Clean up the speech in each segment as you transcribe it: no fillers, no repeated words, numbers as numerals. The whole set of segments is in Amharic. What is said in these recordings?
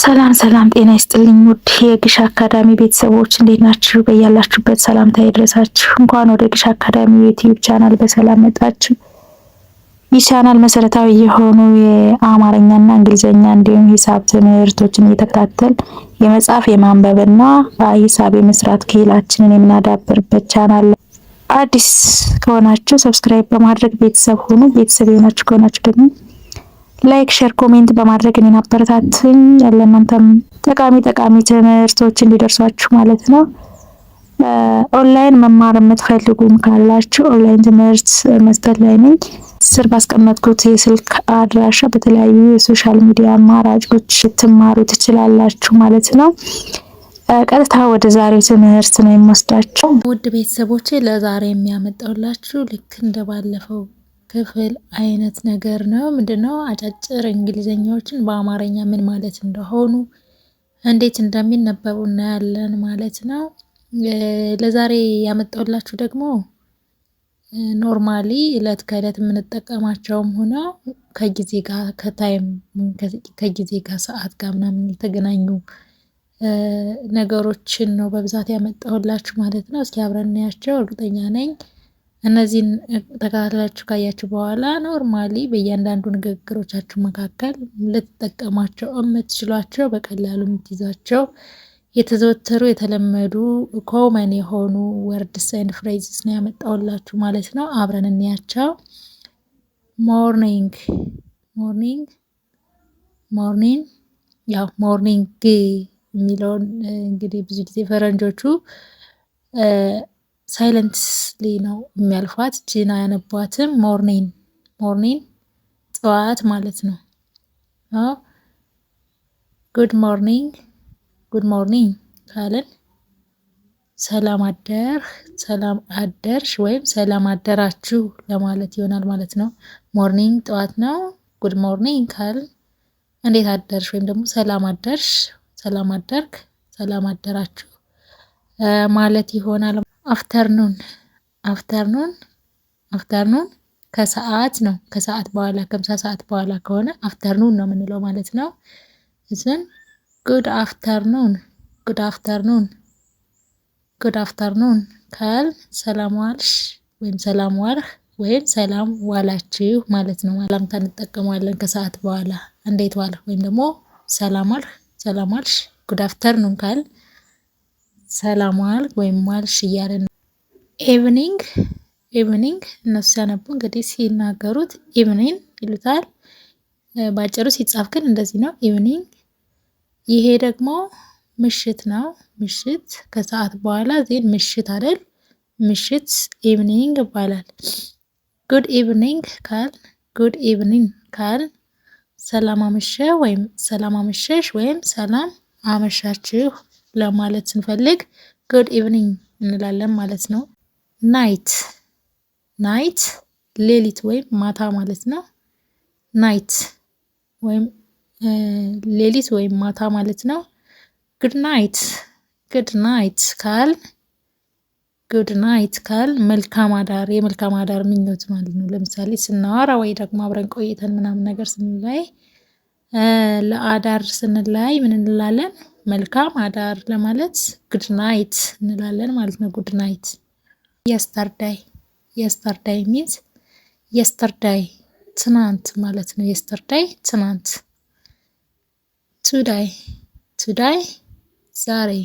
ሰላም ሰላም፣ ጤና ይስጥልኝ ውድ የግሽ አካዳሚ ቤተሰቦች እንዴት ናችሁ? በያላችሁበት ሰላምታ ይድረሳችሁ። እንኳን ወደ ግሽ አካዳሚ ዩቲዩብ ቻናል በሰላም መጣችሁ። ይህ ቻናል መሰረታዊ የሆኑ የአማርኛና እንግሊዝኛ እንዲሁም ሂሳብ ትምህርቶችን እየተከታተል የመጻፍ የማንበብና ሂሳብ የመስራት ክህሎታችንን የምናዳብርበት ቻናል። አዲስ ከሆናችሁ ሰብስክራይብ በማድረግ ቤተሰብ ሁኑ። ቤተሰብ የሆናችሁ ከሆናችሁ ደግሞ ላይክ፣ ሼር፣ ኮሜንት በማድረግ እኔን አበረታቱኝ። ለእናንተም ጠቃሚ ትምህርቶች እንዲደርሷችሁ ማለት ነው። ኦንላይን መማር የምትፈልጉም ካላችሁ ኦንላይን ትምህርት መስጠት ላይ ነኝ። ስር ባስቀመጥኩት የስልክ አድራሻ በተለያዩ የሶሻል ሚዲያ አማራጮች ትማሩ ትችላላችሁ ማለት ነው። ቀጥታ ወደ ዛሬው ትምህርት ነው የምወስዳችሁ። ውድ ቤተሰቦቼ ለዛሬ የሚያመጣውላችሁ ልክ እንደባለፈው ክፍል አይነት ነገር ነው። ምንድነው? አጫጭር እንግሊዘኛዎችን በአማርኛ ምን ማለት እንደሆኑ እንዴት እንደሚነበቡ እናያለን ማለት ነው። ለዛሬ ያመጣውላችሁ ደግሞ ኖርማሊ እለት ከእለት የምንጠቀማቸውም ሆነ ከጊዜ ጋር ከጊዜ ጋር ሰዓት ጋር ምናምን የተገናኙ ነገሮችን ነው በብዛት ያመጣሁላችሁ ማለት ነው። እስኪ አብረን እናያቸው። እርግጠኛ ነኝ እነዚህን ተከታትላችሁ ካያችሁ በኋላ ኖርማሊ በእያንዳንዱ ንግግሮቻችሁ መካከል ልትጠቀሟቸው የምትችሏቸው በቀላሉ የምትይዛቸው የተዘወተሩ የተለመዱ ኮመን የሆኑ ወርድስ ኤንድ ፍሬዝስ ነው ያመጣሁላችሁ ማለት ነው። አብረን እንያቸው። ሞርኒንግ ያው ሞርኒንግ የሚለውን እንግዲህ ብዙ ጊዜ ፈረንጆቹ ሳይለንትሊ ነው የሚያልፏት፣ ጂና ያነቧትም። ሞርኒንግ ጠዋት ማለት ነው። ጉድ ሞርኒንግ ካለን ሰላም አደርህ፣ ሰላም አደርሽ ወይም ሰላም አደራችሁ ለማለት ይሆናል ማለት ነው። ሞርኒንግ ጠዋት ነው። ጉድ ሞርኒንግ ካልን እንዴት አደርሽ ወይም ደግሞ ሰላም አደርሽ፣ ሰላም አደርክ፣ ሰላም አደራችሁ ማለት ይሆናል። አፍተርኑን ከሰዓት ነው። ከሰዓት በኋላ ከምሳ ሰዓት በኋላ ከሆነ አፍተርኑን ነው የምንለው ማለት ነው። እዝን ጉድ አፍተርኑን ካል ሰላም ዋልሽ ወይም ሰላም ዋልህ ወይም ሰላም ዋላችሁ ማለት ነው። ሰላምታ እንጠቀማለን ከሰዓት በኋላ እንዴት ዋልህ ወይም ደግሞ ሰላም ዋልህ፣ ሰላም ዋልሽ። ጉድ አፍተርኑን ካል ሰላም ዋልክ ወይም ዋልሽ እያለን ነው። ኢቭኒንግ እነሱ ሲያነቡ እንግዲህ ሲናገሩት ኢቭኒንግ ይሉታል። ባጭሩ ሲጻፍ ግን እንደዚህ ነው፣ ኢቭኒንግ። ይሄ ደግሞ ምሽት ነው። ምሽት ከሰዓት በኋላ ዜን ምሽት አይደል? ምሽት ኢቭኒንግ ይባላል። ጉድ ኢቭኒንግ ካል ሰላም አመሸ ወይም ሰላም አመሸሽ ወይም ሰላም አመሻችሁ ለማለት ስንፈልግ ጉድ ኢቭኒንግ እንላለን ማለት ነው። ናይት ሌሊት ወይም ማታ ማለት ነው። ናይት ወይም ሌሊት ወይም ማታ ማለት ነው። ጉድ ናይት ካል መልካም አዳር፣ የመልካም አዳር ምኞት ማለት ነው። ለምሳሌ ስናወራ ወይ ደግሞ አብረን ቆይተን ምናምን ነገር ስንላይ ለአዳር ስንላይ ምን እንላለን? መልካም አዳር ለማለት ጉድ ናይት እንላለን ማለት ነው። ጉድ ናይት። የስተርዳይ ሚንስ የስተርዳይ ትናንት ማለት ነው። የስተርዳይ ትናንት። ቱዳይ ዛሬ፣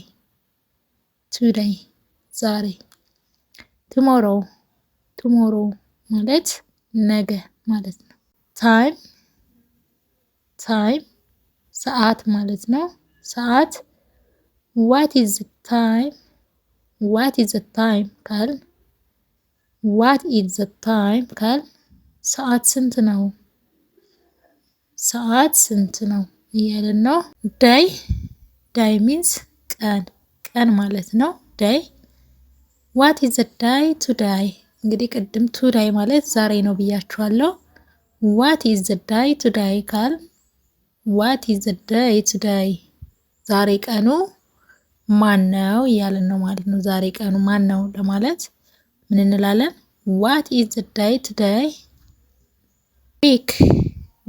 ዛሬ። ቱሞሮ ማለት ነገ ማለት ነው። ታይም ሰዓት ማለት ነው። ሰዓት ዋት ኢዝ ዘ ታይም ካል ሰዓት ስንት ነው? ሰዓት ስንት ነው እያለን ነው። ዳይ ሚንስ ቀን ማለት ነው። ዳይ ዋት ኢዝ ዘ ዳይ ቱዳይ። እንግዲህ ቅድም ቱዳይ ማለት ዛሬ ነው ብያችኋለሁ። ዋት ኢዝ ዘ ዳይ ቱዳይ ካል ዋት ኢዝ ዘ ዳይ ቱዳይ ዛሬ ቀኑ ማን ነው እያለን ነው ማለት ነው። ዛሬ ቀኑ ማን ነው ለማለት ምን እንላለን? ዋት ኢዝ ዘ ዳይ ቱዳይ።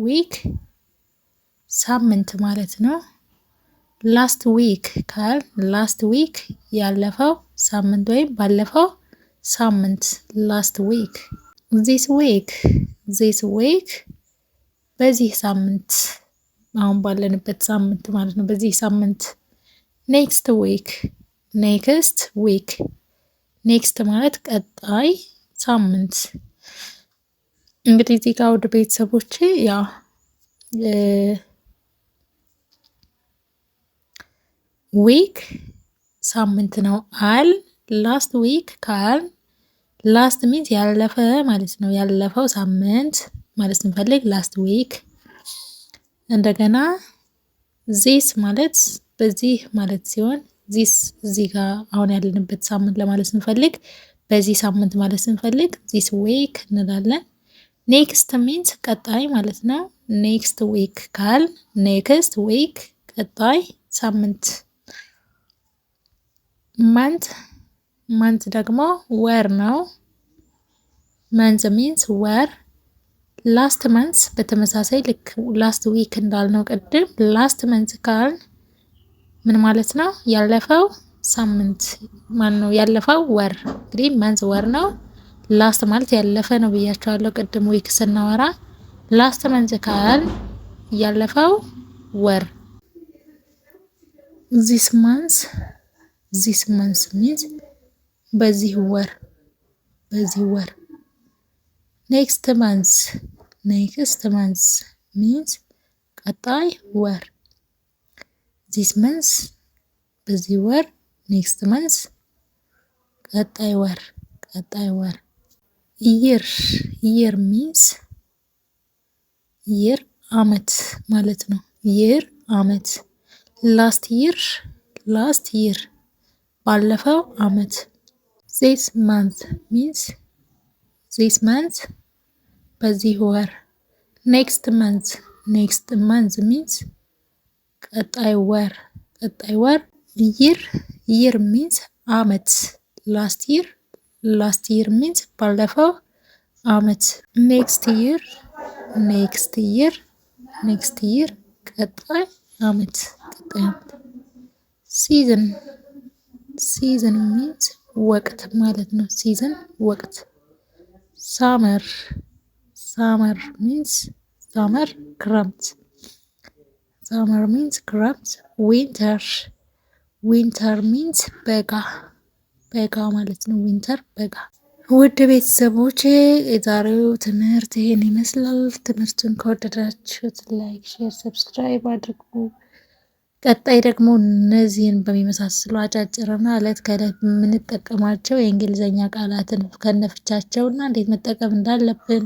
ዊክ ሳምንት ማለት ነው። ላስት ዊክ ካል ላስት ዊክ ያለፈው ሳምንት ወይም ባለፈው ሳምንት ላስት ዊክ። ዚስ ዊክ በዚህ ሳምንት አሁን ባለንበት ሳምንት ማለት ነው። በዚህ ሳምንት ኔክስት ዊክ ኔክስት ማለት ቀጣይ ሳምንት። እንግዲህ እዚህ ጋር ወደ ቤተሰቦቼ ያው ዊክ ሳምንት ነው አል ላስት ዊክ ካል ላስት ሚንስ ያለፈ ማለት ነው። ያለፈው ሳምንት ማለት ስንፈልግ ላስት ዊክ። እንደገና ዚስ ማለት በዚህ ማለት ሲሆን ዚስ እዚህ ጋር አሁን ያለንበት ሳምንት ለማለት ስንፈልግ በዚህ ሳምንት ማለት ስንፈልግ ዚስ ዊክ እንላለን። ኔክስት ሚንስ ቀጣይ ማለት ነው። ኔክስት ዊክ ካል ኔክስት ዊክ ቀጣይ ሳምንት። መንት ደግሞ ወር ነው። መንዝ ሚንስ ወር። ላስት መንስ በተመሳሳይ ልክ ላስት ዊክ እንዳልነው ቅድም ላስት መንዝ ካል ምን ማለት ነው? ያለፈው ሳምንት ማን ነው? ያለፈው ወር። እንግዲህ መንዝ ወር ነው። ላስት ማለት ያለፈ ነው ብያቸዋለሁ ቅድም ዊክ ስናወራ። ላስት መንዝ ካል ያለፈው ወር። ዚስ መንስ ሚንስ በዚህ ወር ኔክስት መንስ ሚንስ ቀጣይ ወር። ዚስ መንስ በዚህ ወር ኔክስት መንስ ቀጣይ ወር ይር ሚንስ ይር አመት ማለት ነው። ይር አመት። ላስት ይር ባለፈው አመት። ዚስ ማንት ሚንስ ዚስ መንት በዚህ ወር። ኔክስት መንዝ ሚንስ ቀጣይ ወር ይር ሚንስ አመት። ላስት ይር ሚንስ ባለፈው አመት። ኔክስት ይር ቀጣይ አመት። ሲዝን ሚንስ ወቅት ማለት ነው። ሲዝን ወቅት። ሳመር ሚንስ ክረምት። ዊንተር ሚንስ በጋ ማለት ነው። ዊንተር በጋ። ውድ ቤተሰቦቼ የዛሬው ትምህርት ይሄን ይመስላል። ትምህርቱን ከወደዳችሁት ላይክ፣ ሼር፣ ሰብስክራይብ አድርጉ። ቀጣይ ደግሞ እነዚህን በሚመሳስሉ አጫጭርና እለት ከእለት የምንጠቀማቸው የእንግሊዝኛ ቃላትን ከነፍቻቸውና እንዴት መጠቀም እንዳለብን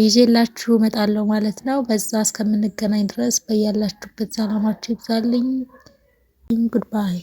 ይዤላችሁ እመጣለሁ ማለት ነው። በዛ እስከምንገናኝ ድረስ በያላችሁበት ሰላማችሁ ይብዛልኝ። ጉድባይ